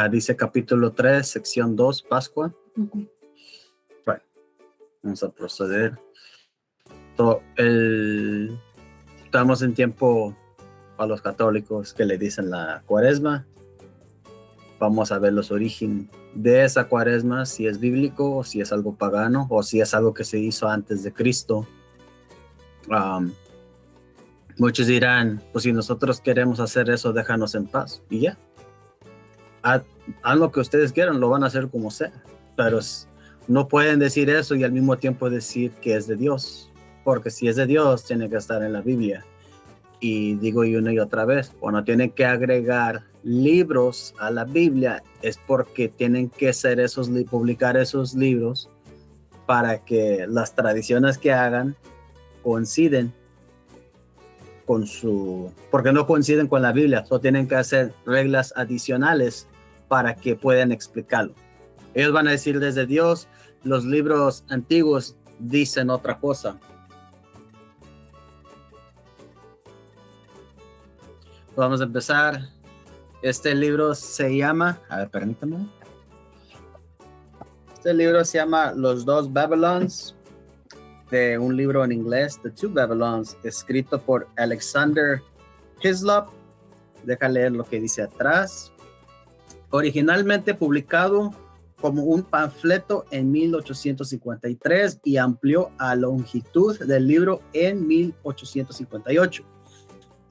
Dice capítulo 3, sección 2, Pascua. Ujú. Bueno, vamos a proceder. Estamos en tiempo a los católicos que le dicen la cuaresma. Vamos a ver los orígenes de esa cuaresma, si es bíblico o si es algo pagano o si es algo que se hizo antes de Cristo. Muchos dirán, pues si nosotros queremos hacer eso, déjanos en paz. Y ya. Haz lo que ustedes quieran, lo van a hacer como sea. Pero no pueden decir eso y al mismo tiempo decir que es de Dios. Porque si es de Dios, tiene que estar en la Biblia. Y digo y una y otra vez, cuando tienen que agregar libros a la Biblia, es porque tienen que publicar esos libros para que las tradiciones que hagan coinciden porque no coinciden con la Biblia, solo tienen que hacer reglas adicionales para que puedan explicarlo. Ellos van a decir desde Dios, los libros antiguos dicen otra cosa. Vamos a empezar. Este libro se llama, permítame. Este libro se llama Los Dos Babylons, de un libro en inglés, The Two Babylons, escrito por Alexander Hislop. Deja leer lo que dice atrás. Originalmente publicado como un panfleto en 1853 y amplió a longitud del libro en 1858.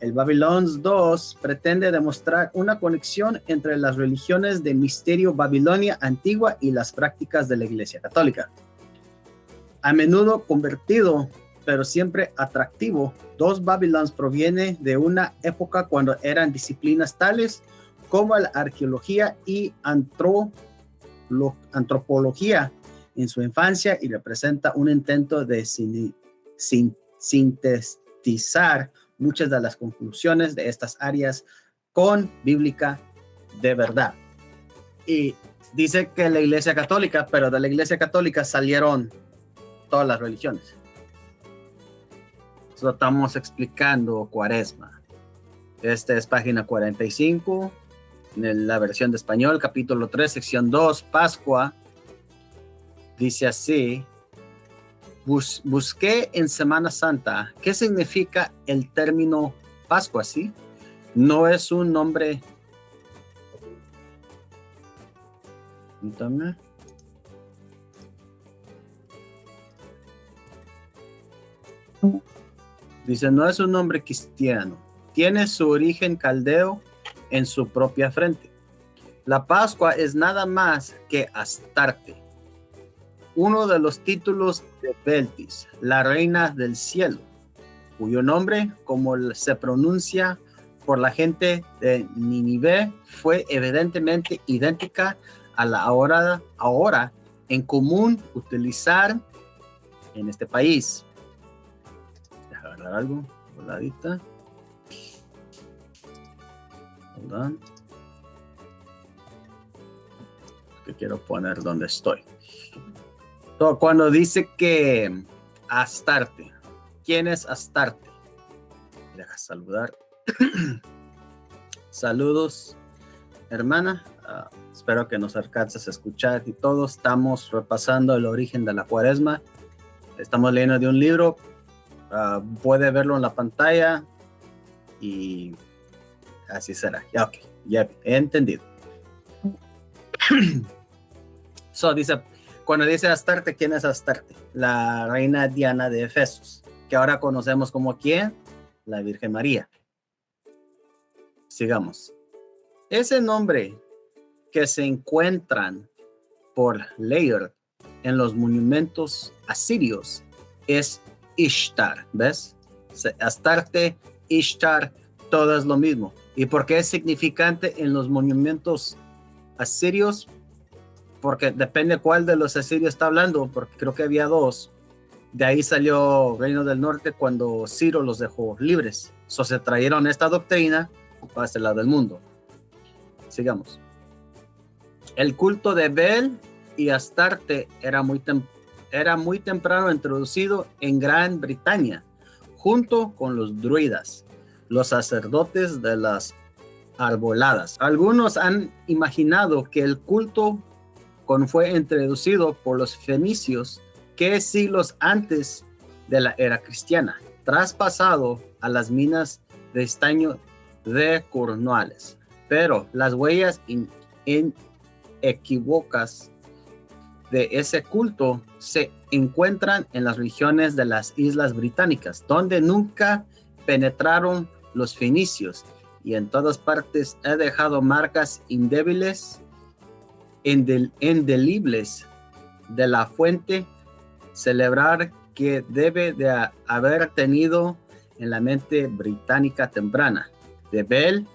El Babylons 2 pretende demostrar una conexión entre las religiones de misterio Babilonia antigua y las prácticas de la Iglesia Católica. A menudo convertido, pero siempre atractivo, Dos Babylons proviene de una época cuando eran disciplinas tales como la arqueología y antropología en su infancia y representa un intento de sintetizar muchas de las conclusiones de estas áreas con bíblica de verdad. Y dice que la Iglesia Católica, pero de la Iglesia Católica salieron todas las religiones. Eso estamos explicando Cuaresma. Esta es página 45, en la versión de español, capítulo 3, sección 2, Pascua. Dice así: busqué en Semana Santa qué significa el término Pascua, ¿sí? No es un nombre. Cuéntame. Dice, no es un nombre cristiano. Tiene su origen caldeo en su propia frente. La Pascua es nada más que Astarte, uno de los títulos de Beltis, la reina del cielo, cuyo nombre, como se pronuncia por la gente de Nínive, fue evidentemente idéntica a la ahora en común utilizar en este país. Deja agarrar algo, voladita. Hold on. Que quiero poner donde estoy. Cuando dice que Astarte, ¿quién es Astarte? Deja saludar. Saludos, hermana. Espero que nos alcances a escuchar y todos estamos repasando el origen de la Cuaresma. Estamos leyendo de un libro. Puede verlo en la pantalla y así será. Ya, ok, ya he entendido. Dice, cuando dice Astarte, ¿quién es Astarte? La reina Diana de Efesos, que ahora conocemos como ¿quién? La Virgen María. Sigamos. Ese nombre que se encuentran por Layard en los monumentos asirios es Ishtar, ¿ves? Astarte, Ishtar, todo es lo mismo. ¿Y por qué es significante en los monumentos asirios? Porque depende cuál de los asirios está hablando, porque creo que había dos. De ahí salió Reino del Norte cuando Ciro los dejó libres. Se trajeron esta doctrina para este lado del mundo. Sigamos. El culto de Bel y Astarte era muy temprano introducido en Gran Bretaña, junto con los druidas, los sacerdotes de las arboladas. Algunos han imaginado que el culto fue introducido por los fenicios que siglos antes de la era cristiana, traspasado a las minas de estaño de Cornualles. Pero las huellas inequívocas de ese culto se encuentran en las regiones de las Islas Británicas, donde nunca penetraron los fenicios, y en todas partes ha dejado marcas indelebles de la fuente celebrar que debe de haber tenido en la mente británica temprana. De Bel,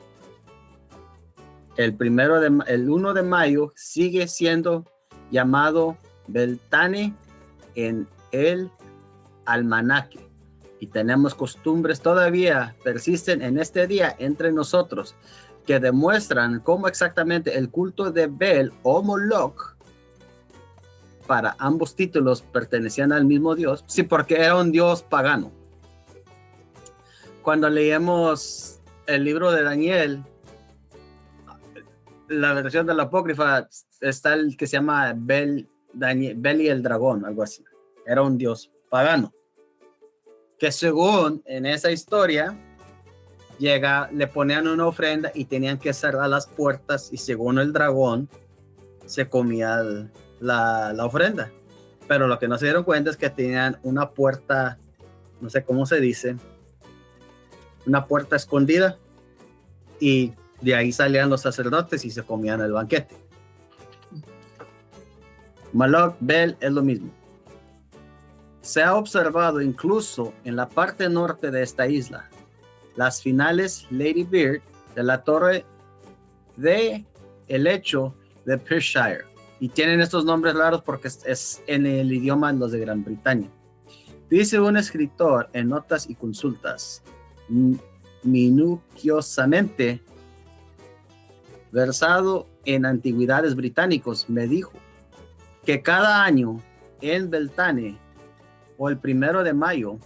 el 1 de mayo sigue siendo llamado Beltane en el almanaque, y tenemos costumbres todavía persisten en este día entre nosotros que demuestran cómo exactamente el culto de Bel o Moloch, para ambos títulos pertenecían al mismo Dios, sí, porque era un Dios pagano. Cuando leemos el libro de Daniel, la versión de la apócrifa, está el que se llama Bel y el dragón, algo así. Era un Dios pagano, que según en esa historia, le ponían una ofrenda y tenían que cerrar las puertas, y según el dragón se comía la ofrenda. Pero lo que no se dieron cuenta es que tenían una puerta, no sé cómo se dice, una puerta escondida, y de ahí salían los sacerdotes y se comían el banquete. Moloch, Bel es lo mismo. Se ha observado incluso en la parte norte de esta isla las finales Lady Bird de la torre de helecho de Perthshire, y tienen estos nombres raros porque es en el idioma de los de Gran Bretaña. Dice un escritor en Notas y Consultas, minuciosamente versado en antigüedades británicos, me dijo que cada año en Beltane, o el 1 de mayo,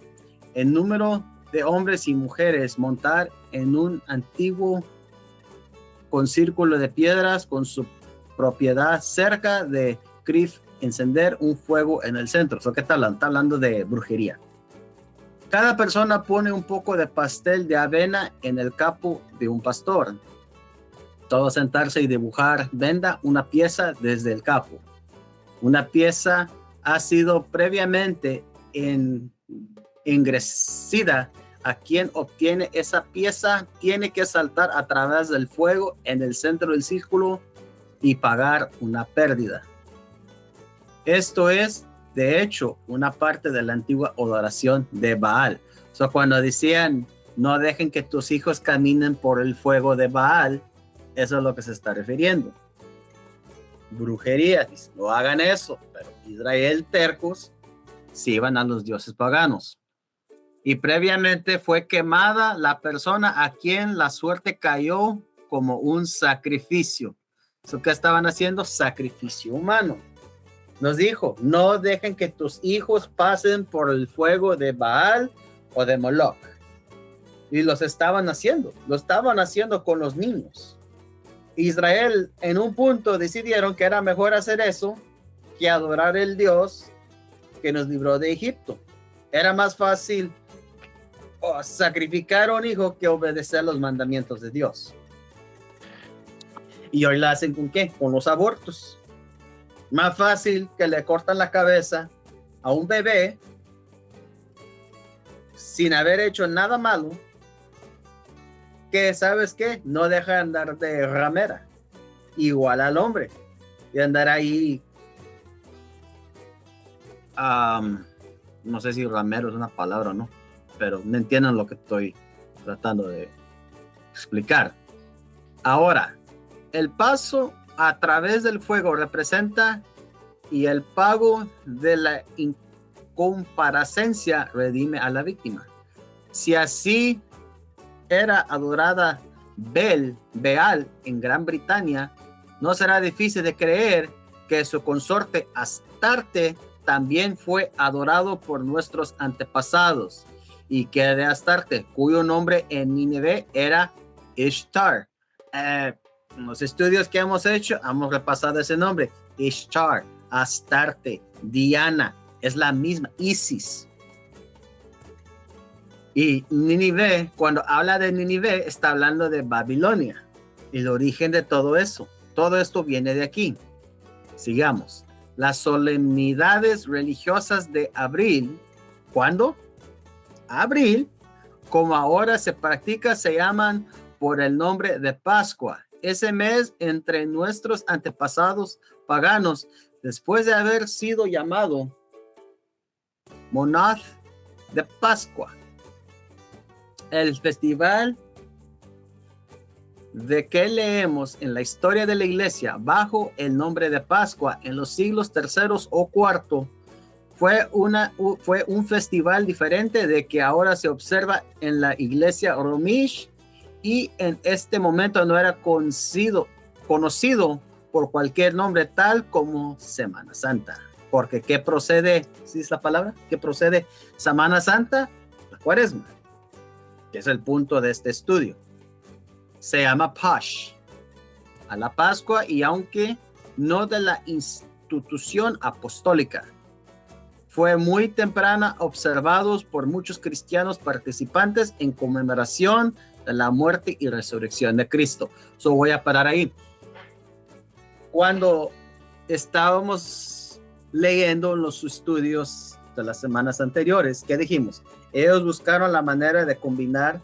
el número de hombres y mujeres montar en un antiguo concírculo de piedras con su propiedad cerca de Crif, encender un fuego en el centro. ¿So qué está hablando? Está hablando de brujería. Cada persona pone un poco de pastel de avena en el capo de un pastor. Todos sentarse y dibujar venda una pieza desde el capo. Una pieza ha sido previamente engresida. A quien obtiene esa pieza tiene que saltar a través del fuego en el centro del círculo y pagar una pérdida. Esto es, de hecho, una parte de la antigua adoración de Baal. Cuando decían, no dejen que tus hijos caminen por el fuego de Baal, eso es lo que se está refiriendo. Brujería, dice, no hagan eso. Pero Israel, tercos, se iban a los dioses paganos. Y previamente fue quemada la persona a quien la suerte cayó como un sacrificio. ¿Eso qué estaban haciendo? Sacrificio humano. Nos dijo, no dejen que tus hijos pasen por el fuego de Baal o de Moloch. Y lo estaban haciendo con los niños. Israel en un punto decidieron que era mejor hacer eso que adorar el Dios que nos libró de Egipto. Era más fácil sacrificar a un hijo que obedecer los mandamientos de Dios. Y hoy la hacen ¿con qué? Con los abortos. Más fácil que le cortan la cabeza a un bebé sin haber hecho nada malo, que ¿sabes qué? No deja de andar de ramera, igual al hombre, y andar ahí, no sé si ramero es una palabra o no, pero me entienden lo que estoy tratando de explicar. Ahora, el paso a través del fuego representa y el pago de la incomparecencia redime a la víctima. Si así era adorada Baal en Gran Bretaña, no será difícil de creer que su consorte Astarte también fue adorado por nuestros antepasados, y que de Astarte, cuyo nombre en Nínive era Ishtar, En los estudios que hemos hecho, hemos repasado ese nombre. Ishtar, Astarte, Diana, es la misma, Isis. Y Nínive, cuando habla de Nínive, está hablando de Babilonia. El origen de todo eso. Todo esto viene de aquí. Sigamos. Las solemnidades religiosas de abril. ¿Cuándo? Abril, como ahora se practica, se llaman por el nombre de Pascua. Ese mes entre nuestros antepasados paganos, después de haber sido llamado Monath de Pascua. El festival de que leemos en la historia de la iglesia bajo el nombre de Pascua en los siglos terceros o cuarto fue un festival diferente de que ahora se observa en la iglesia Romish, y en este momento no era conocido por cualquier nombre tal como Semana Santa. Porque ¿qué procede? ¿Sí es la palabra? ¿Qué procede? Semana Santa, la Cuaresma, que es el punto de este estudio. Se llama Pash, a la Pascua, y aunque no de la institución apostólica, fue muy temprana observados por muchos cristianos participantes en conmemoración de la muerte y resurrección de Cristo. So voy a parar ahí. Cuando estábamos leyendo los estudios de las semanas anteriores, ¿qué dijimos? Ellos buscaron la manera de combinar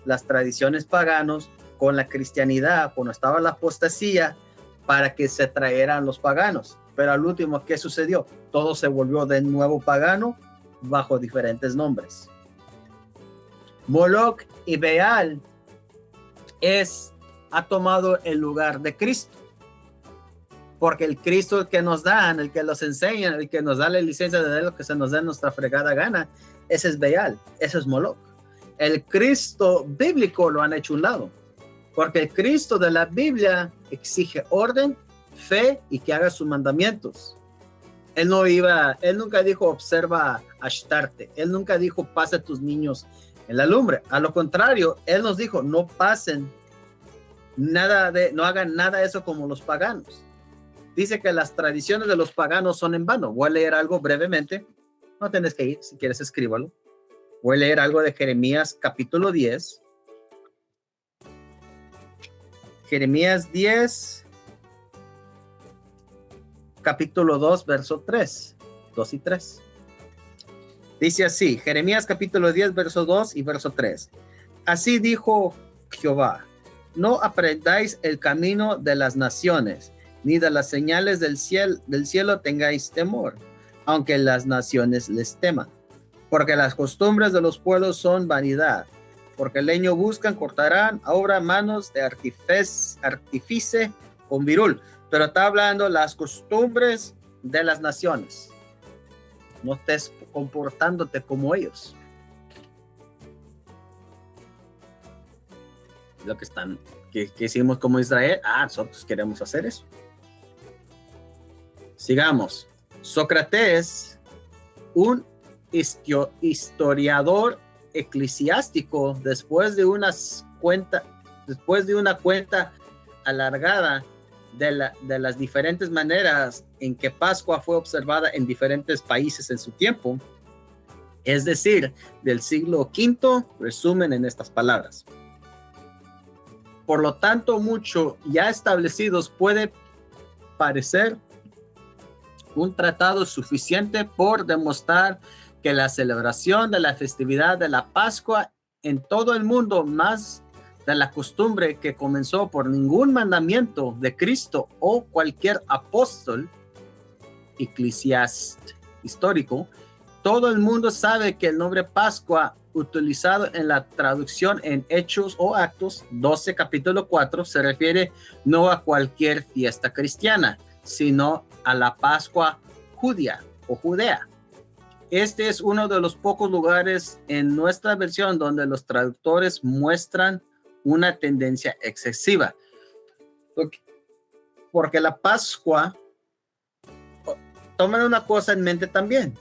las tradiciones paganos con la cristianidad cuando estaba la apostasía para que se trajeran los paganos. Pero al último, ¿qué sucedió? Todo se volvió de nuevo pagano bajo diferentes nombres. Moloch y Baal ha tomado el lugar de Cristo. Porque el Cristo que nos dan, el que los enseña, el que nos da la licencia de lo que se nos dé nuestra fregada gana, ese es Baal, ese es Moloch. El Cristo bíblico lo han hecho a un lado. Porque el Cristo de la Biblia exige orden, fe y que haga sus mandamientos. Él nunca dijo observa Ashtarte. Él nunca dijo pasa a tus niños en la lumbre. A lo contrario, él nos dijo no pasen no hagan nada de eso como los paganos. Dice que las tradiciones de los paganos son en vano. Voy a leer algo brevemente. No tienes que ir, si quieres escríbalo. Voy a leer algo de Jeremías capítulo 10. Jeremías 10, capítulo 2, verso 3, 2 y 3. Dice así, Jeremías capítulo 10, verso 2 y verso 3. Así dijo Jehová, no aprendáis el camino de las naciones, ni de las señales del cielo tengáis temor, aunque las naciones les teman. Porque las costumbres de los pueblos son vanidad. Porque el leño buscan, cortarán, obra manos de artífice con virul. Pero está hablando las costumbres de las naciones. No estés comportándote como ellos. Lo que hicimos como Israel. Nosotros queremos hacer eso. Sigamos. Sócrates, un historiador eclesiástico, después de una cuenta alargada de las diferentes maneras en que Pascua fue observada en diferentes países en su tiempo, es decir, del siglo V, resumen en estas palabras. Por lo tanto, mucho ya establecidos puede parecer un tratado suficiente por demostrar que la celebración de la festividad de la Pascua en todo el mundo, más de la costumbre que comenzó por ningún mandamiento de Cristo o cualquier apóstol eclesiástico histórico, todo el mundo sabe que el nombre Pascua, utilizado en la traducción en Hechos o Actos 12, capítulo 4, se refiere no a cualquier fiesta cristiana, sino a la Pascua judía o judea. Este es uno de los pocos lugares en nuestra versión donde los traductores muestran una tendencia excesiva. Porque la Pascua, tomen una cosa en mente también.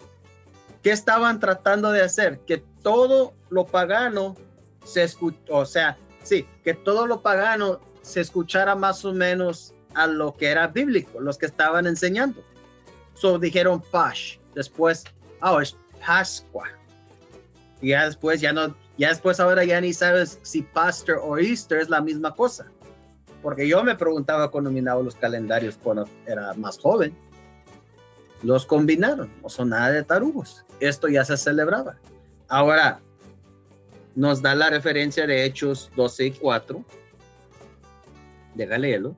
¿Qué estaban tratando de hacer? Que todo lo pagano se escuchó, que todo lo pagano se escuchara más o menos a lo que era bíblico, los que estaban enseñando. So dijeron Pash, después, es Pascua. Y ya después ahora ya ni sabes si Pastor o Easter es la misma cosa. Porque yo me preguntaba cuando miraba los calendarios cuando era más joven. Los combinaron, no son nada de tarugos. Esto ya se celebraba. Ahora, nos da la referencia de Hechos 12:4. Deja leerlo.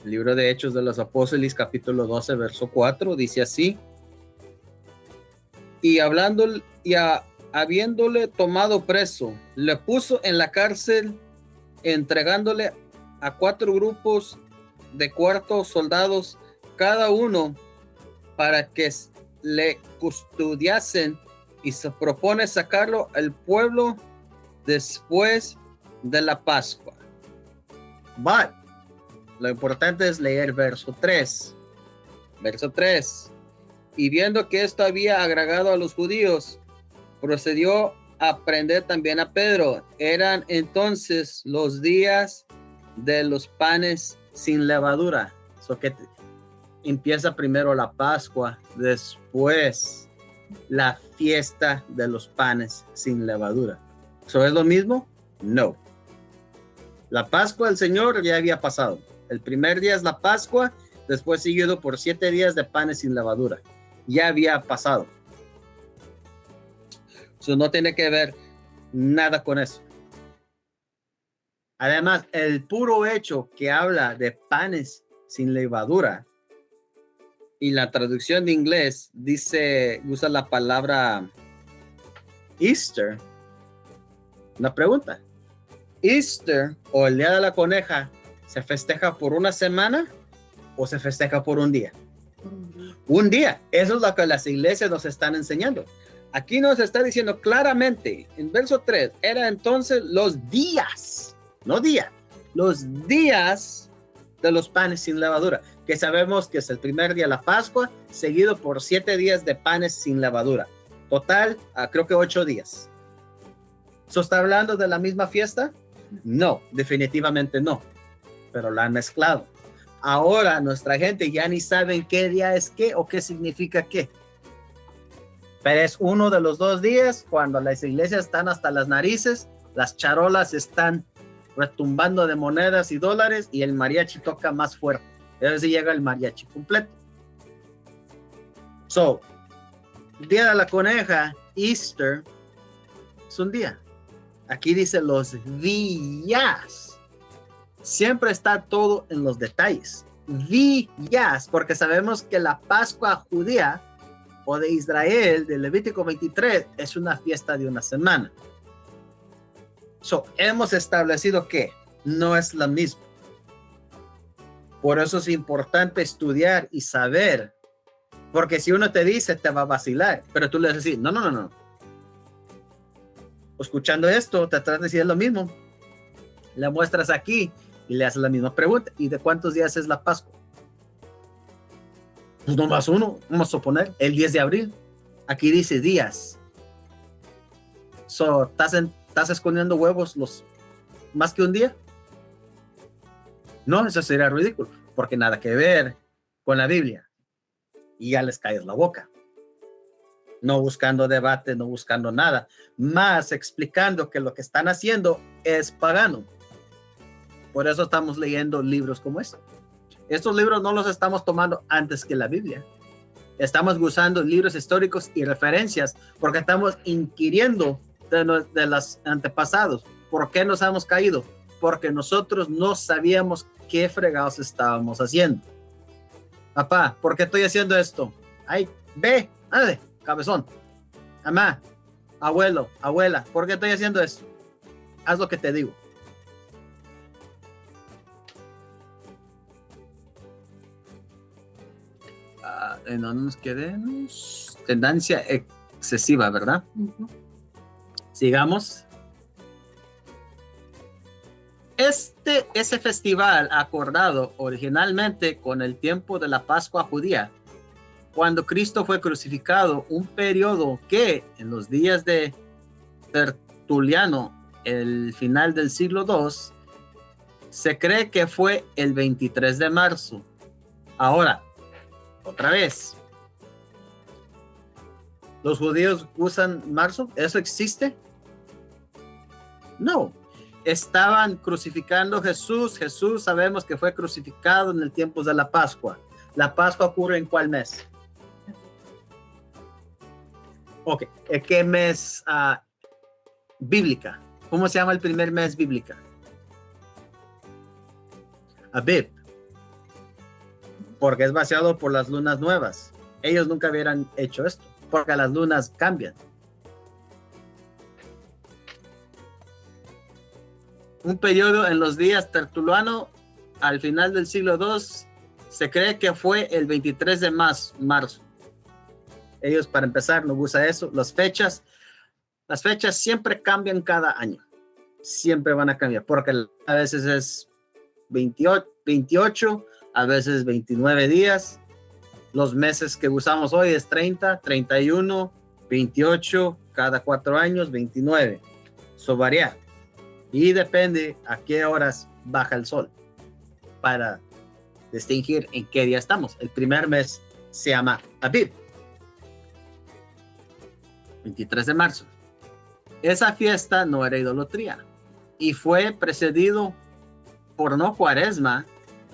El libro de Hechos de los Apóstoles, capítulo 12, verso 4, dice así. Y habiéndole tomado preso, le puso en la cárcel, entregándole a 4 grupos de 4 soldados cada uno para que le custodiasen, y se propone sacarlo al pueblo después de la Pascua. But lo importante es leer verso 3. Verso 3. Y viendo que esto había agradado a los judíos, procedió a prender también a Pedro. Eran entonces los días de los panes sin levadura. So que empieza primero la Pascua, después la fiesta de los panes sin levadura. ¿So es lo mismo? No. La Pascua del Señor ya había pasado. El primer día es la Pascua, después seguido por 7 días de panes sin levadura. Ya había pasado. So no tiene que ver nada con eso. Además, el puro hecho que habla de panes sin levadura, y la traducción de inglés usa la palabra Easter. Una pregunta. Easter o el día de la coneja, ¿se festeja por una semana o se festeja por un día? Un día. Eso es lo que las iglesias nos están enseñando. Aquí nos está diciendo claramente en verso 3, era entonces los días, no día, los días de los panes sin levadura, que sabemos que es el primer día de la Pascua, seguido por 7 días de panes sin levadura. Total, creo que 8 días. ¿So está hablando de la misma fiesta? No, definitivamente no, pero la han mezclado. Ahora nuestra gente ya ni saben qué día es qué o qué significa qué. Pero es uno de los 2 días cuando las iglesias están hasta las narices, las charolas están retumbando de monedas y dólares y el mariachi toca más fuerte. Entonces llega el mariachi completo. So, día de la coneja, Easter, es un día. Aquí dice los días. Siempre está todo en los detalles. Días, porque sabemos que la Pascua judía o de Israel, de Levítico 23, es una fiesta de una semana. So, hemos establecido que no es la misma. Por eso es importante estudiar y saber, porque si uno te dice, te va a vacilar, pero tú le vas a decir, no. Escuchando esto, te tratas de decir lo mismo. Le muestras aquí y le haces la misma pregunta. ¿Y de cuántos días es la Pascua? Pues nomás uno, vamos a suponer, el 10 de abril. Aquí dice días. So, ¿estás escondiendo huevos más que un día? No, eso sería ridículo, porque nada que ver con la Biblia. Y ya les caes la boca. No buscando debate, no buscando nada, más explicando que lo que están haciendo es pagano. Por eso estamos leyendo libros como este. Estos libros no los estamos tomando antes que la Biblia. Estamos usando libros históricos y referencias porque estamos inquiriendo de los antepasados. ¿Por qué nos hemos caído? Porque nosotros no sabíamos qué fregados estábamos haciendo. Papá, ¿por qué estoy haciendo esto? Ay, ve, ándale, cabezón. Mamá, abuelo, abuela, ¿por qué estoy haciendo esto? Haz lo que te digo. No nos quedemos. Tendencia excesiva, ¿verdad? Uh-huh. Sigamos. Ese festival acordado originalmente con el tiempo de la Pascua judía, cuando Cristo fue crucificado, un periodo que en los días de tertuliano, el final del siglo II, se cree que fue el 23 de marzo. Ahora, otra vez, ¿los judíos usan marzo? ¿Eso existe? No. Estaban crucificando a Jesús. Jesús sabemos que fue crucificado en el tiempo de la Pascua. ¿La Pascua ocurre en cuál mes? Ok. ¿En qué mes bíblica? ¿Cómo se llama el primer mes bíblica? Abib. Porque es baseado por las lunas nuevas. Ellos nunca hubieran hecho esto, porque las lunas cambian. Un periodo en los días tertuliano al final del siglo II se cree que fue el 23 de marzo. Ellos, para empezar, no usan eso. Las fechas siempre cambian cada año. Siempre van a cambiar, porque a veces es 28, a veces 29 días. Los meses que usamos hoy es 30, 31, 28, cada 4 años, 29. Eso varía. Y depende a qué horas baja el sol para distinguir en qué día estamos. El primer mes se llama Abib, 23 de marzo. Esa fiesta no era idolatría y fue precedido por no cuaresma.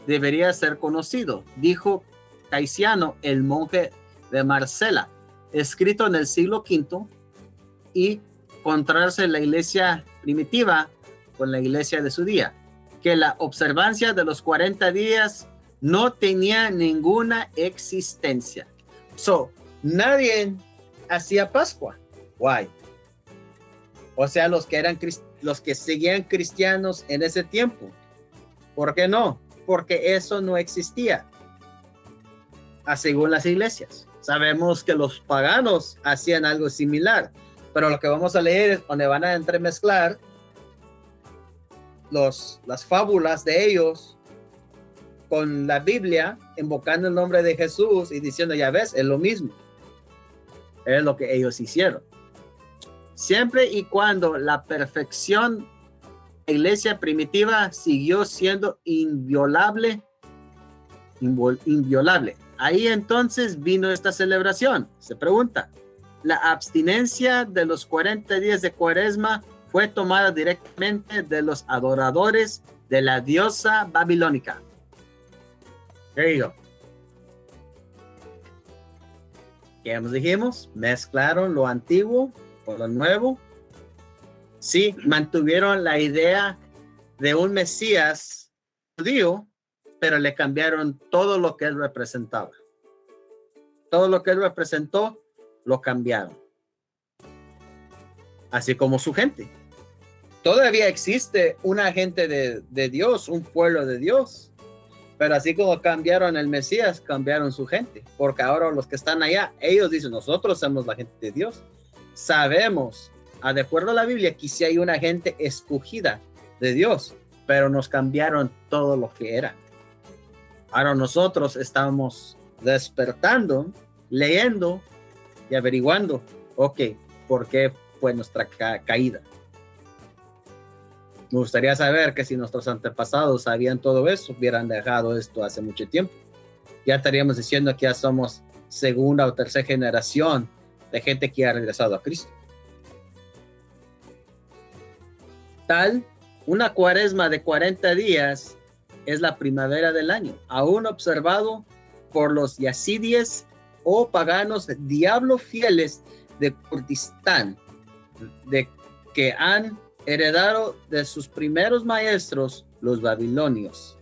Debería ser conocido, dijo Caiciano, el monje de Marsella, escrito en el siglo V, y contrarse la iglesia primitiva con la iglesia de su día, que la observancia de los 40 días no tenía ninguna existencia. Nadie hacía Pascua. Why? O sea, los que seguían cristianos en ese tiempo. ¿Por qué no? Porque eso no existía. Según las iglesias. Sabemos que los paganos hacían algo similar, pero lo que vamos a leer es donde van a entremezclar las fábulas de ellos con la Biblia, invocando el nombre de Jesús y diciendo, ya ves, es lo mismo. Es lo que ellos hicieron. Siempre y cuando la perfección de la iglesia primitiva siguió siendo inviolable. Ahí entonces vino esta celebración. Se pregunta, ¿la abstinencia de los 40 días de Cuaresma fue tomada directamente de los adoradores de la diosa babilónica? There you go. ¿Qué nos dijimos? Mezclaron lo antiguo con lo nuevo. Sí, mantuvieron la idea de un Mesías judío, pero le cambiaron todo lo que él representaba. Todo lo que él representó, lo cambiaron. Así como su gente. Todavía existe una gente de Dios, un pueblo de Dios. Pero así como cambiaron el Mesías, cambiaron su gente. Porque ahora los que están allá, ellos dicen, nosotros somos la gente de Dios. Sabemos, de acuerdo a la Biblia, que sí hay una gente escogida de Dios, pero nos cambiaron todo lo que era. Ahora nosotros estamos despertando, leyendo y averiguando, ok, ¿por qué fue nuestra caída? Me gustaría saber que si nuestros antepasados sabían todo eso, hubieran dejado esto hace mucho tiempo. Ya estaríamos diciendo que ya somos segunda o tercera generación de gente que ha regresado a Cristo. Una cuaresma de 40 días es la primavera del año, aún observado por los yazidíes o paganos diablo fieles de Kurdistán, de que han heredado de sus primeros maestros, los babilonios.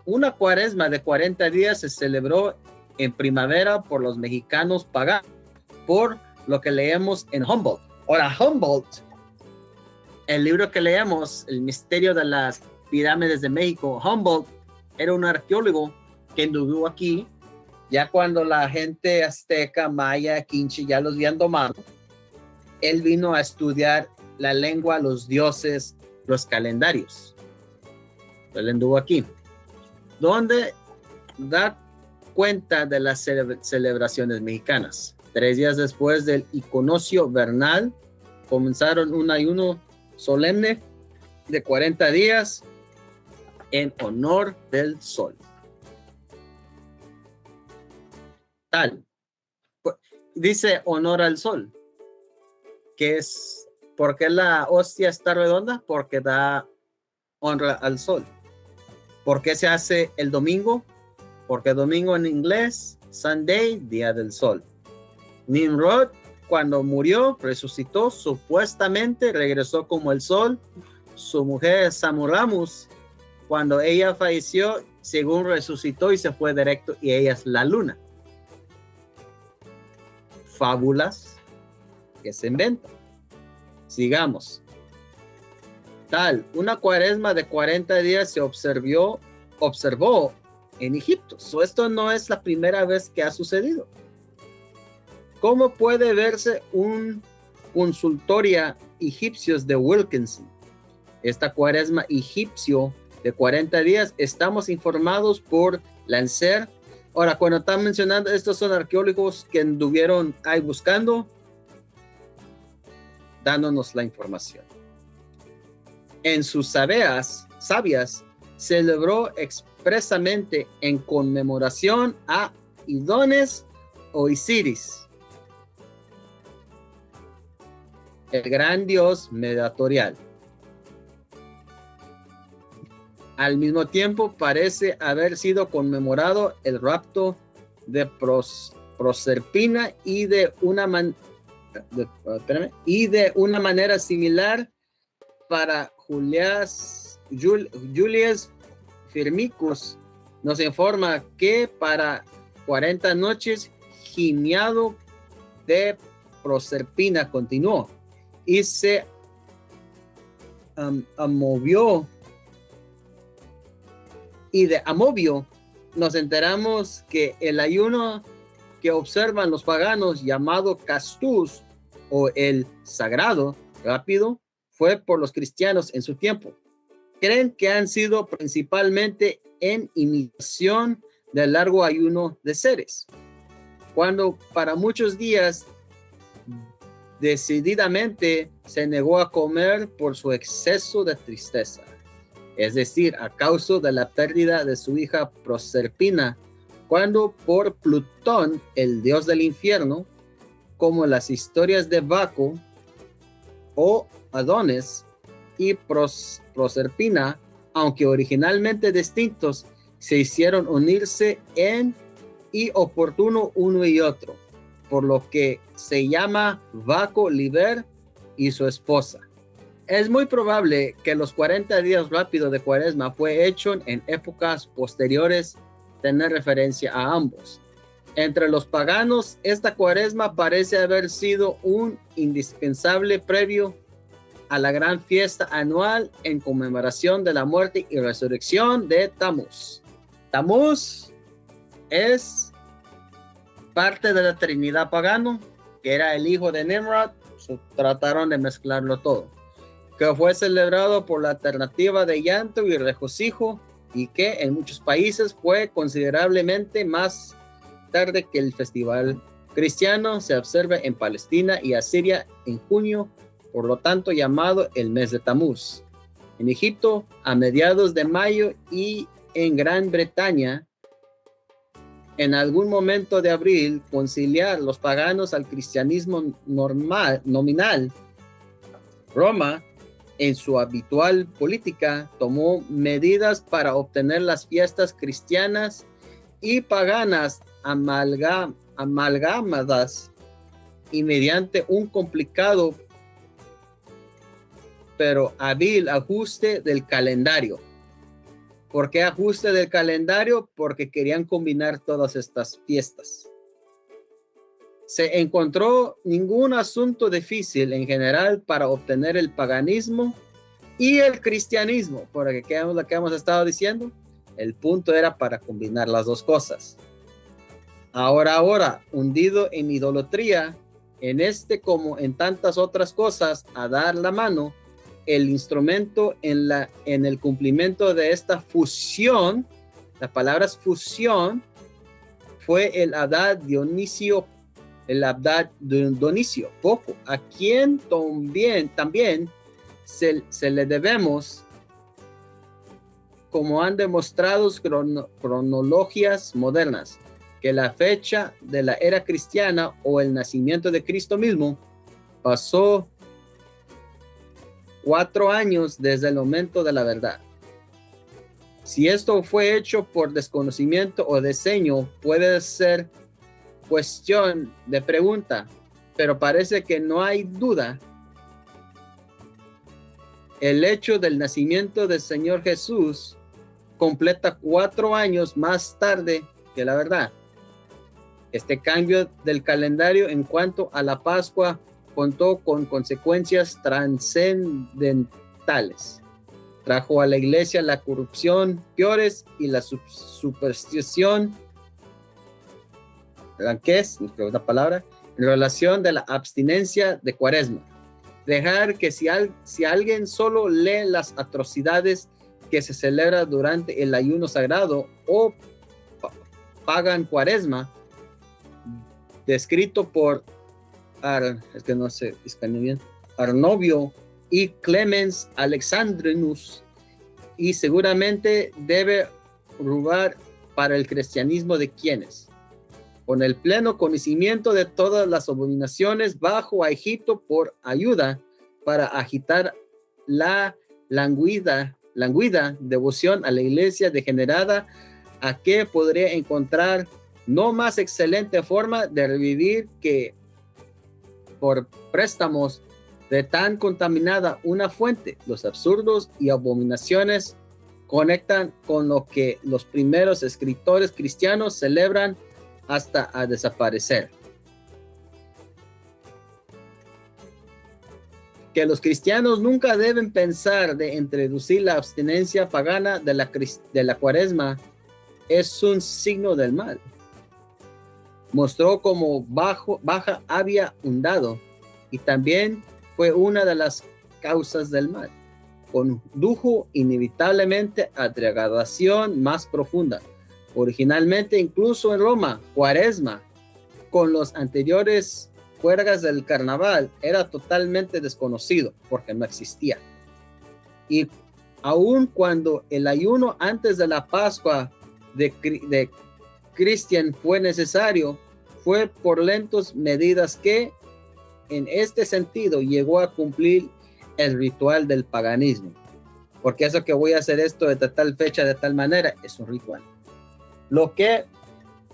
Una cuaresma de 40 días se celebró en primavera por los mexicanos paganos, por lo que leemos en Humboldt. Ahora, Humboldt, el libro que leemos, El misterio de las pirámides de México, Humboldt era un arqueólogo que anduvo aquí, ya cuando la gente azteca, maya, quinche, ya los habían domado. Él vino a estudiar la lengua, los dioses, los calendarios. Él anduvo aquí, donde da cuenta de las celebraciones mexicanas. 3 días después del equinoccio vernal, comenzaron un ayuno solemne de 40 días en honor del sol. Tal. Dice honor al sol, que es, ¿por qué la hostia está redonda? Porque da honra al sol. ¿Por qué se hace el domingo? Porque domingo en inglés, Sunday, día del sol. Nimrod, cuando murió, resucitó, supuestamente regresó como el sol. Su mujer Samuramus, cuando ella falleció, según resucitó y se fue directo, y ella es la luna. Fábulas que se inventan. Sigamos. Tal, una cuaresma de 40 días se observó en Egipto. Esto no es la primera vez que ha sucedido. ¿Cómo puede verse un consultoria egipcios de Wilkinson? Esta cuaresma egipcio de 40 días, estamos informados por Lancer. Ahora, cuando están mencionando, estos son arqueólogos que anduvieron ahí buscando, dándonos la información. En sus sabias, celebró expresamente en conmemoración a Idones o Isiris, el gran dios mediatorial. Al mismo tiempo parece haber sido conmemorado el rapto de Proserpina y de una manera similar para Julius Firmicus. Nos informa que para 40 noches gimiado de Proserpina continuó y se movió. Y de Amovio nos enteramos que el ayuno que observan los paganos, llamado Castus o el sagrado rápido, fue por los cristianos en su tiempo. Creen que han sido principalmente en imitación del largo ayuno de Ceres, cuando para muchos días decididamente se negó a comer por su exceso de tristeza. Es decir, a causa de la pérdida de su hija Proserpina, cuando por Plutón, el dios del infierno, como las historias de Baco o Adonis y Proserpina, aunque originalmente distintos, se hicieron unirse en y oportuno uno y otro, por lo que se llama Baco Liber y su esposa. Es muy probable que los 40 días rápidos de Cuaresma fue hecho en épocas posteriores, tener referencia a ambos. Entre los paganos, esta Cuaresma parece haber sido un indispensable previo a la gran fiesta anual en conmemoración de la muerte y resurrección de Tamuz. Tamuz es parte de la Trinidad pagano, que era el hijo de Nimrod. Trataron de mezclarlo todo, que fue celebrado por la alternativa de llanto y regocijo, y que en muchos países fue considerablemente más tarde que el festival cristiano. Se observa en Palestina y Asiria en junio, por lo tanto llamado el mes de Tamuz. En Egipto a mediados de mayo, y en Gran Bretaña en algún momento de abril. Conciliar los paganos al cristianismo nominal. Roma, en su habitual política, tomó medidas para obtener las fiestas cristianas y paganas amalgamadas, y mediante un complicado pero hábil ajuste del calendario. ¿Por qué ajuste del calendario? Porque querían combinar todas estas fiestas. Se encontró ningún asunto difícil en general para obtener el paganismo y el cristianismo, porque ¿qué es lo que hemos estado diciendo? El punto era para combinar las dos cosas. Ahora, hundido en idolatría, en este como en tantas otras cosas, a dar la mano, el instrumento en el cumplimiento de esta fusión, la palabra es fusión, fue el Hadad Dionisio el Abad Donicio, poco, a quien también se le debemos, como han demostrado cronologías modernas, que la fecha de la era cristiana o el nacimiento de Cristo mismo pasó 4 años desde el momento de la verdad. Si esto fue hecho por desconocimiento o diseño, puede ser cuestión de pregunta, pero parece que no hay duda. El hecho del nacimiento del Señor Jesús completa 4 años más tarde que la verdad. Este cambio del calendario en cuanto a la Pascua contó con consecuencias trascendentales. Trajo a la iglesia la corrupción peores y la superstición, ¿qué es la palabra? En relación de la abstinencia de Cuaresma. Dejar que si alguien solo lee las atrocidades que se celebra durante el ayuno sagrado o pagan Cuaresma, descrito por Arnovio y Clemens Alexandrinus, y seguramente debe robar para el cristianismo de quienes, con el pleno conocimiento de todas las abominaciones, bajo a Egipto por ayuda para agitar la languida devoción a la iglesia degenerada, a que podría encontrar no más excelente forma de revivir que por préstamos de tan contaminada una fuente. Los absurdos y abominaciones conectan con lo que los primeros escritores cristianos celebran hasta a desaparecer. Que los cristianos nunca deben pensar de introducir la abstinencia pagana de la Cuaresma es un signo del mal. Mostró cómo baja había hundado, y también fue una de las causas del mal. Condujo inevitablemente a degradación más profunda. Originalmente, incluso en Roma, Cuaresma, con los anteriores juergas del carnaval, era totalmente desconocido porque no existía. Y aun cuando el ayuno antes de la Pascua de Cristian fue necesario, fue por lentas medidas que, en este sentido, llegó a cumplir el ritual del paganismo. Porque eso que voy a hacer esto de tal fecha, de tal manera, es un ritual. Lo que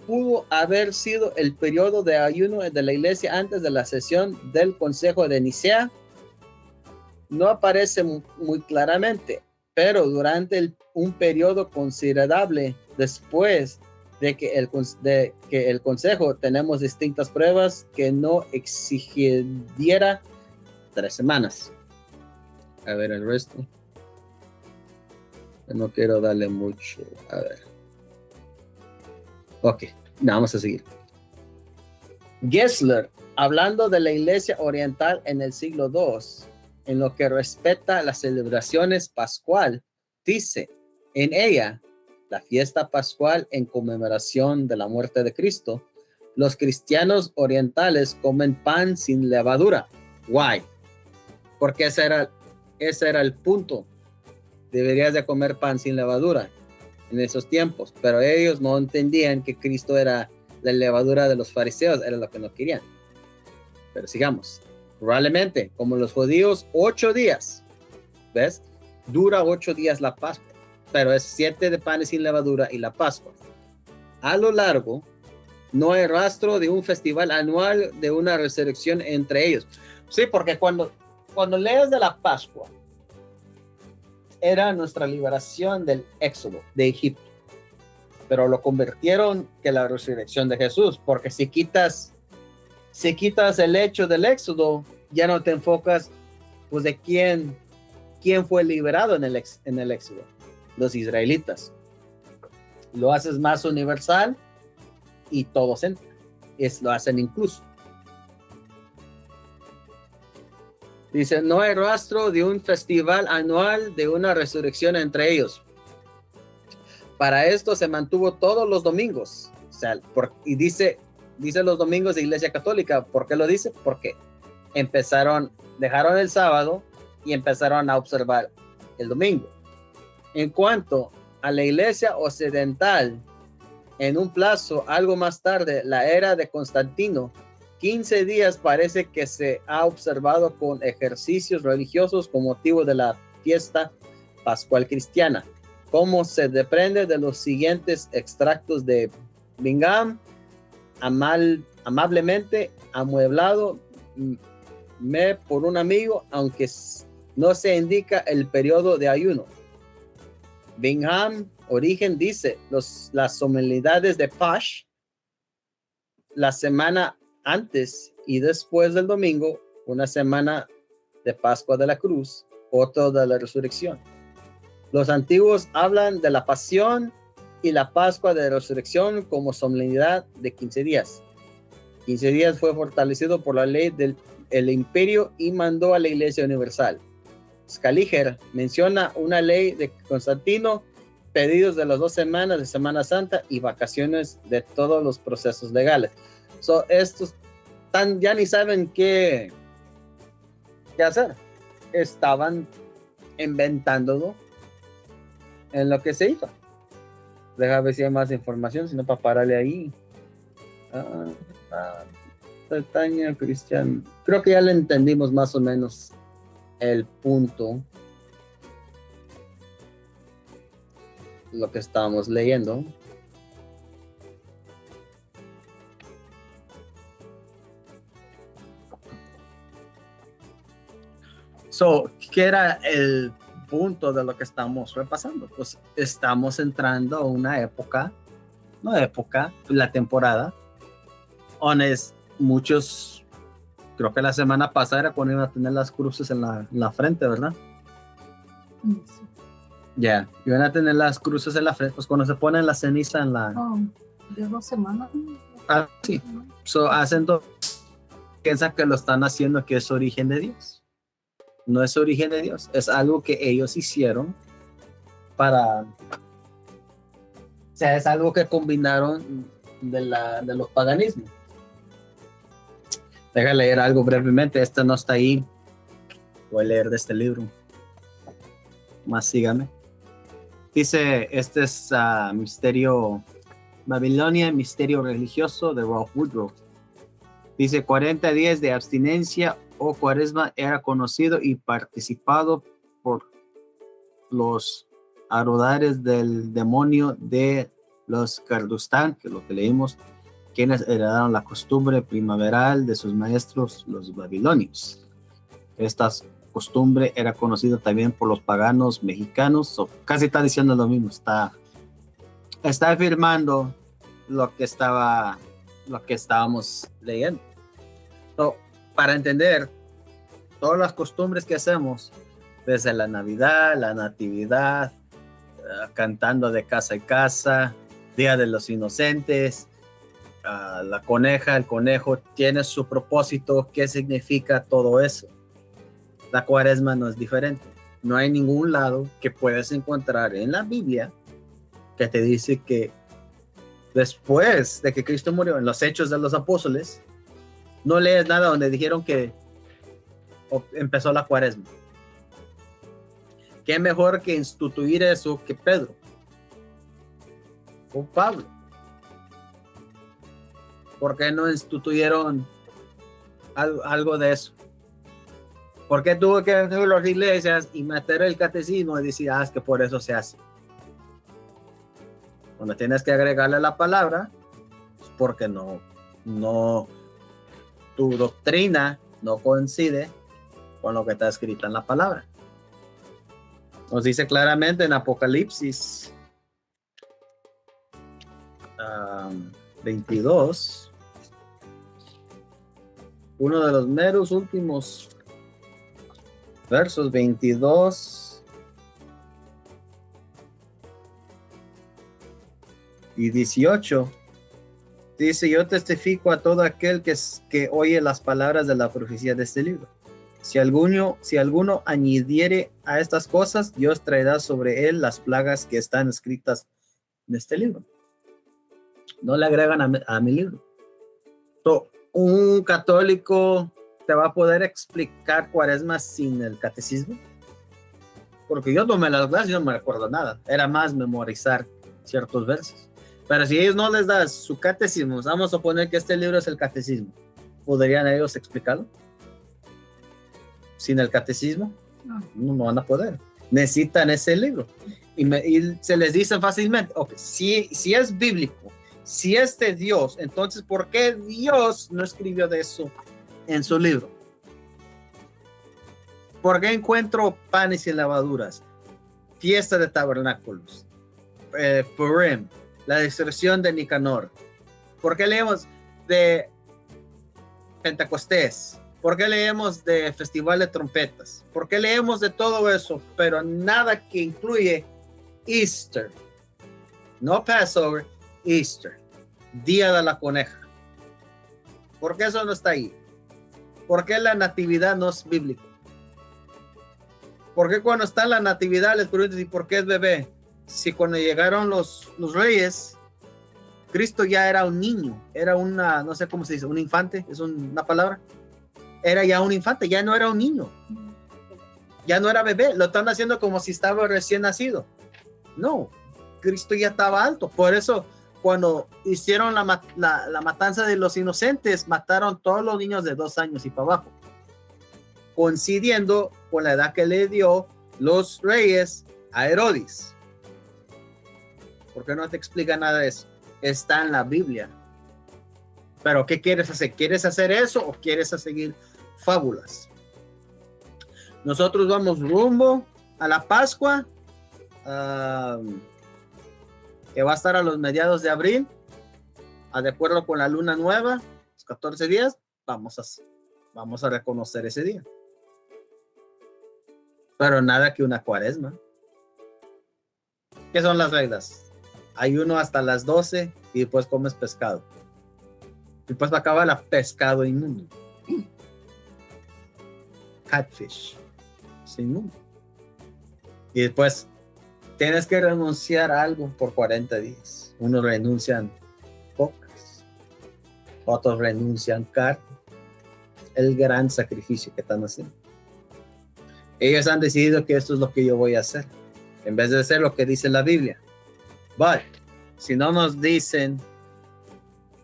pudo haber sido el periodo de ayuno de la iglesia antes de la sesión del Consejo de Nicea no aparece muy claramente, pero durante un periodo considerable después de que el Consejo, tenemos distintas pruebas que no exigiera 3 semanas. A ver el resto. No quiero darle mucho. A ver. Ok, vamos a seguir. Gessler, hablando de la Iglesia Oriental en el siglo II, en lo que respecta a las celebraciones pascual, dice: en ella, la fiesta pascual en conmemoración de la muerte de Cristo, los cristianos orientales comen pan sin levadura. Why? Porque ese era el punto. Deberías de comer pan sin levadura en esos tiempos, pero ellos no entendían que Cristo era la levadura de los fariseos, era lo que no querían. Pero sigamos. Probablemente, como los judíos, 8 días, ¿ves? Dura 8 días la Pascua, pero es 7 de panes sin levadura y la Pascua. A lo largo, no hay rastro de un festival anual de una resurrección entre ellos. Sí, porque cuando lees de la Pascua, era nuestra liberación del éxodo de Egipto, pero lo convirtieron que la resurrección de Jesús, porque si quitas el hecho del éxodo, ya no te enfocas pues de quién fue liberado en el éxodo, los israelitas. Lo haces más universal y todos entran, lo hacen incluso. Dice, no hay rastro de un festival anual de una resurrección entre ellos. Para esto se mantuvo todos los domingos. O sea, y dice dice los domingos de Iglesia Católica. ¿Por qué lo dice? Porque dejaron el sábado y empezaron a observar el domingo. En cuanto a la Iglesia Occidental, en un plazo algo más tarde, la era de Constantino, 15 días parece que se ha observado con ejercicios religiosos con motivo de la fiesta pascual cristiana, como se desprende de los siguientes extractos de Bingham, amablemente amueblado por un amigo, aunque no se indica el periodo de ayuno. Bingham Origen dice, las solemnidades de Pasch, la semana antes y después del domingo, una semana de Pascua de la Cruz, otro de la Resurrección. Los antiguos hablan de la Pasión y la Pascua de Resurrección como solemnidad de 15 días. 15 días fue fortalecido por la ley del imperio y mandó a la Iglesia Universal. Scaliger menciona una ley de Constantino, pedidos de las 2 semanas de Semana Santa y vacaciones de todos los procesos legales. Estos ya ni saben qué hacer. Estaban inventándolo en lo que se iba. Deja ver si hay más información, sino para pararle ahí. Bretaña Cristian. Creo que ya le entendimos más o menos el punto. Lo que estábamos leyendo. ¿Qué era el punto de lo que estamos repasando? Pues estamos entrando a una época, la temporada, donde muchos, creo que la semana pasada era cuando iban a tener las cruces en la frente, ¿verdad? Sí. Ya, iban a tener las cruces en la frente, pues cuando se ponen la ceniza en la... de 2 semanas. Sí. Piensan que lo están haciendo, que es origen de Dios. No es origen de Dios, es algo que ellos hicieron para... O sea, es algo que combinaron de los paganismos. Deja leer algo brevemente, este no está ahí. Voy a leer de este libro. Más sígame. Dice, este es Misterio Babilonia, Misterio Religioso de Ralph Woodrow. Dice, 40 días de abstinencia o cuaresma era conocido y participado por los adoradores del demonio de los Kardustán, que es lo que leímos, quienes heredaron la costumbre primaveral de sus maestros, los babilonios. Esta costumbre era conocida también por los paganos mexicanos. Casi está diciendo lo mismo, está afirmando lo que estábamos leyendo. Para entender todas las costumbres que hacemos, desde la Navidad, la Natividad, cantando de casa en casa, Día de los Inocentes, la coneja, el conejo, tiene su propósito. ¿Qué significa todo eso? La cuaresma no es diferente. No hay ningún lado que puedas encontrar en la Biblia que te dice que después de que Cristo murió, en los Hechos de los Apóstoles, no lees nada donde dijeron que empezó la cuaresma. ¿Qué mejor que instituir eso que Pedro o Pablo? ¿Por qué no instituyeron algo de eso? ¿Por qué tuvo que hacer las iglesias y meter el catecismo y decir, es que por eso se hace? Cuando tienes que agregarle la palabra, es porque no, tu doctrina no coincide con lo que está escrito en la palabra. Nos dice claramente en Apocalipsis 22, uno de los meros últimos versos, 22 y 18, dice: yo testifico a todo aquel que oye las palabras de la profecía de este libro. Si alguno añadiere a estas cosas, Dios traerá sobre él las plagas que están escritas en este libro. No le agregan a mi libro. ¿Un católico te va a poder explicar Cuaresma sin el catecismo? Porque yo tomé las clases y no me recuerdo nada. Era más memorizar ciertos versos. Pero si ellos no les das su catecismo, vamos a suponer que este libro es el catecismo, ¿podrían ellos explicarlo? Sin el catecismo, no van a poder. Necesitan ese libro. Y se les dice fácilmente, okay, si es bíblico, si es de Dios, entonces ¿por qué Dios no escribió de eso en su libro? ¿Por qué encuentro panes y lavaduras? Fiesta de tabernáculos, Purim, la destrucción de Nicanor. ¿Por qué leemos de Pentecostés? ¿Por qué leemos de Festival de Trompetas? ¿Por qué leemos de todo eso? Pero nada que incluye Easter. No Passover, Easter. Día de la Coneja. ¿Por qué eso no está ahí? ¿Por qué la natividad no es bíblica? ¿Por qué cuando está la natividad les preguntan, ¿y por qué es bebé? Si cuando llegaron los reyes, Cristo ya era un niño, era una, no sé cómo se dice, un infante, es una palabra. Era ya un infante, ya no era un niño. Ya no era bebé, lo están haciendo como si estaba recién nacido. No, Cristo ya estaba alto. Por eso, cuando hicieron la matanza de los inocentes, mataron todos los niños de 2 años y para abajo, coincidiendo con la edad que le dio los reyes a Herodes. ¿Por qué no te explica nada de eso? Está en la Biblia. Pero ¿qué quieres hacer? ¿Quieres hacer eso o quieres seguir fábulas? Nosotros vamos rumbo a la Pascua, que va a estar a los mediados de abril, de acuerdo con la luna nueva, los 14 días, vamos a reconocer ese día. Pero nada que una cuaresma. ¿Qué son las reglas? Ayuno hasta las 12 y después comes pescado. Y después va a acabar la pescado inmundo. Catfish. Es inmundo. Y después tienes que renunciar a algo por 40 días. Unos renuncian pocas. Otros renuncian carne. El gran sacrificio que están haciendo. Ellos han decidido que esto es lo que yo voy a hacer, en vez de hacer lo que dice la Biblia. But, si no nos dicen,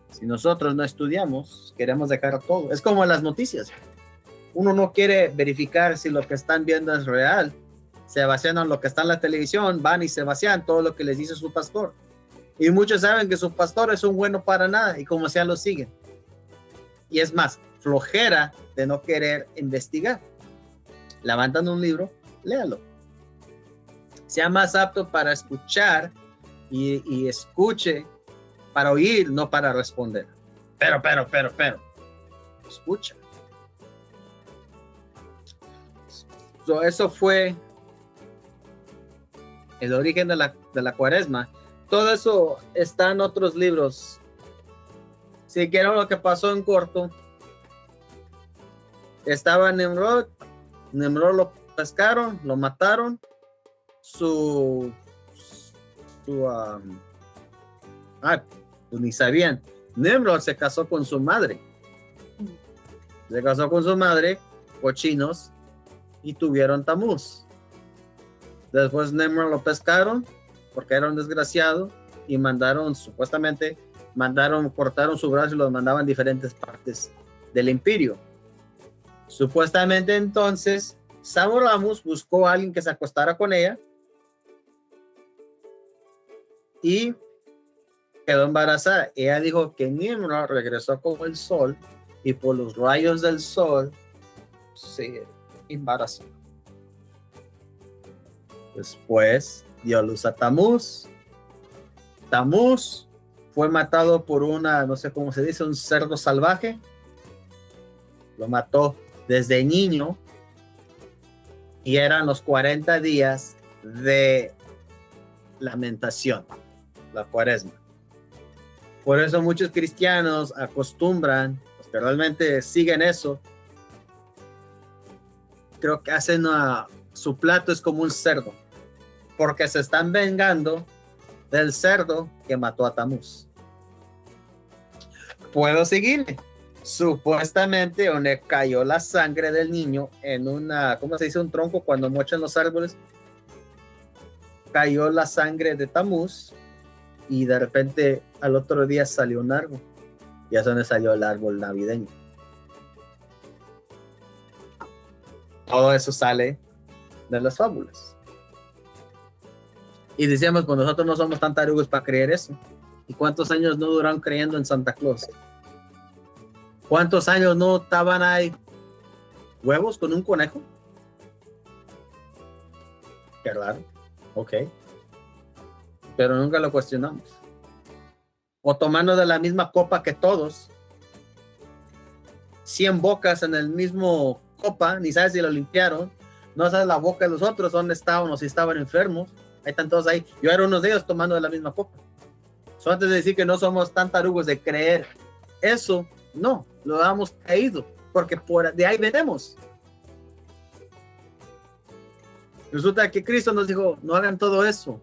si nosotros no estudiamos, queremos dejar todo. Es como las noticias. Uno no quiere verificar si lo que están viendo es real. Se vacían en lo que está en la televisión, van y se vacían todo lo que les dice su pastor. Y muchos saben que su pastor es un bueno para nada y como sea lo siguen. Y es más, flojera de no querer investigar. Levantan un libro, léalo. Sea más apto para escuchar y escuche para oír, no para responder. Pero. Escucha. Eso fue el origen de la cuaresma. Todo eso está en otros libros. Si quieren lo que pasó en corto, estaba Nimrod lo pescaron, lo mataron, pues ni sabían. Nimrod se casó con su madre. Cochinos, y tuvieron Tamuz. Después Nimrod lo pescaron porque era un desgraciado y cortaron su brazo y lo mandaban a diferentes partes del imperio. Supuestamente entonces Semiramis buscó a alguien que se acostara con ella y quedó embarazada. Ella dijo que Nimrod regresó como el sol y por los rayos del sol se embarazó. Después dio luz a Tamuz. Tamuz fue matado por no sé cómo se dice, un cerdo salvaje. Lo mató desde niño y eran los 40 días de lamentación, la cuaresma. Por eso muchos cristianos acostumbran, los que realmente siguen eso, creo que hacen su plato es como un cerdo, porque se están vengando del cerdo que mató a Tamuz. puedo seguir. Supuestamente donde cayó la sangre del niño en una, ¿cómo se dice? Un tronco cuando mochan los árboles. Cayó la sangre de Tamuz y de repente al otro día salió un árbol. Y es donde salió el árbol navideño. Todo eso sale de las fábulas. Y decíamos, pues nosotros no somos tan tarugos para creer eso. ¿Y cuántos años no duraron creyendo en Santa Claus? ¿Cuántos años no estaban ahí huevos con un conejo? Qué raro. Ok. Pero nunca lo cuestionamos. O tomando de la misma copa que todos. 100 bocas en el mismo copa, ni sabes si lo limpiaron. No sabes la boca de los otros, dónde estaban o si estaban enfermos. Ahí están todos ahí. Yo era uno de ellos tomando de la misma copa. So, antes de decir que no somos tan tarugos de creer eso, no, lo hemos caído, porque de ahí venimos. Resulta que Cristo nos dijo, no hagan todo eso,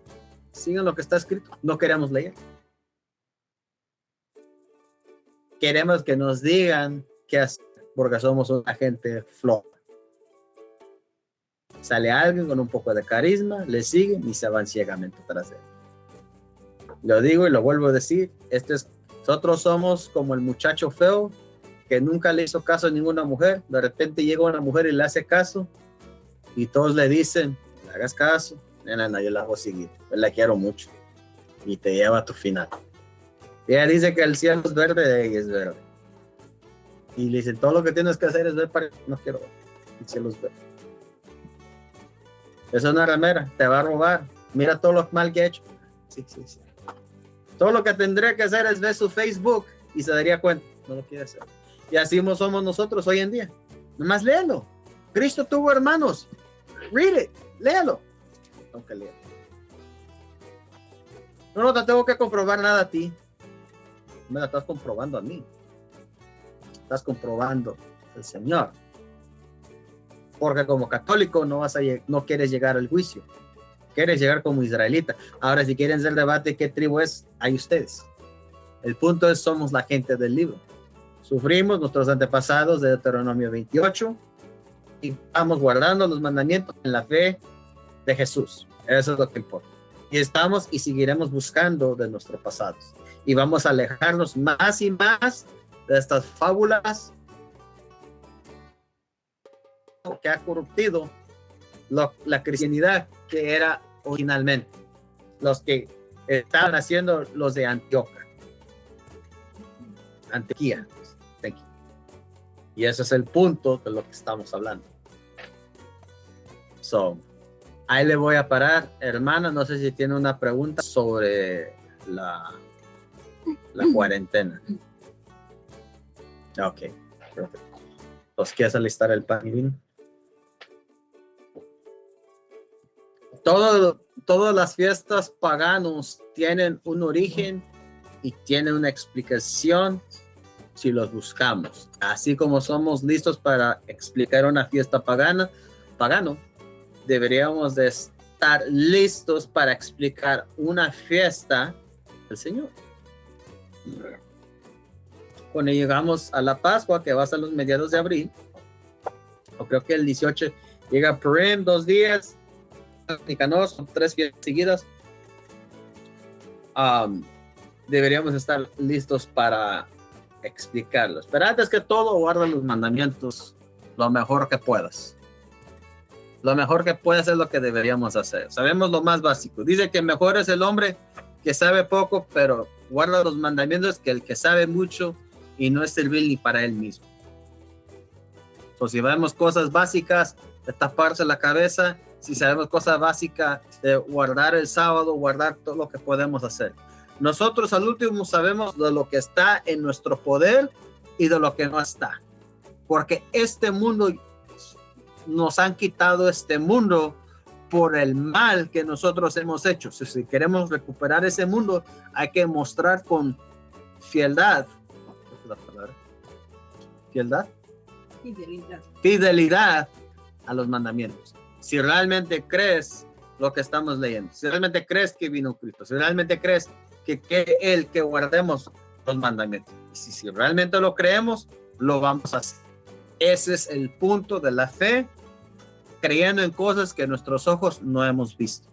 sigan lo que está escrito. No queremos leer. Queremos que nos digan qué hacer, porque somos una gente floja. Sale alguien con un poco de carisma, le siguen y se van ciegamente tras él. Lo digo y lo vuelvo a decir, nosotros somos como el muchacho feo que nunca le hizo caso a ninguna mujer. De repente llega una mujer y le hace caso y todos le dicen, le hagas caso, nena, yo la voy a seguir, yo la quiero mucho y te lleva a tu final. Y ella dice que el cielo es verde y es verde. Y le dicen, todo lo que tienes que hacer es ver para... No quiero ver, el cielo es verde. Es una ramera, te va a robar. Mira todo lo mal que ha hecho. Sí. Todo lo que tendría que hacer es ver su Facebook y se daría cuenta. No lo quiere hacer. Y así somos nosotros hoy en día. Nomás léelo. Cristo tuvo hermanos. Read it. Léelo. Tengo que leer. No te tengo que comprobar nada a ti. Me la estás comprobando a mí. Estás comprobando al Señor. Porque como católico no quieres llegar al juicio. Quieres llegar como israelita. Ahora, si quieren hacer debate qué tribu es, hay ustedes. El punto es, somos la gente del libro. Sufrimos nuestros antepasados de Deuteronomio 28 y estamos guardando los mandamientos en la fe de Jesús. Eso es lo que importa. Y estamos y seguiremos buscando de nuestros pasados. Y vamos a alejarnos más y más de estas fábulas que ha corruptido la cristianidad que era originalmente. Los que estaban haciendo los de Antioquía. Thank you. Y ese es el punto de lo que estamos hablando. So, ahí le voy a parar, hermana. No sé si tiene una pregunta sobre la cuarentena. Ok, perfecto. ¿Os quieres alistar el pan y vino? Todas las fiestas paganos tienen un origen y tienen una explicación si los buscamos. Así como somos listos para explicar una fiesta pagano, deberíamos de estar listos para explicar una fiesta del Señor. Cuando llegamos a la Pascua, que va a ser los mediados de abril, o creo que el 18, llega Purim, 2 días, Nicanor, son 3 fiestas seguidas. Deberíamos estar listos para explicarlos. Pero antes que todo, guarda los mandamientos lo mejor que puedas. Lo mejor que puedas es lo que deberíamos hacer. Sabemos lo más básico. Dice que mejor es el hombre que sabe poco, pero guarda los mandamientos que el que sabe mucho y no es servil ni para él mismo. Si vemos cosas básicas de taparse la cabeza, si sabemos cosas básicas de guardar el sábado, guardar todo lo que podemos hacer. Nosotros al último sabemos de lo que está en nuestro poder y de lo que no está. Porque este mundo, nos han quitado este mundo por el mal que nosotros hemos hecho. Si queremos recuperar ese mundo, hay que mostrar con fieldad. ¿Qué es la palabra? ¿Fieldad? Fidelidad a los mandamientos. Si realmente crees lo que estamos leyendo, si realmente crees que vino Cristo, si realmente crees que Él que guardemos los mandamientos. Y si realmente lo creemos, lo vamos a hacer. Ese es el punto de la fe, creyendo en cosas que nuestros ojos no hemos visto.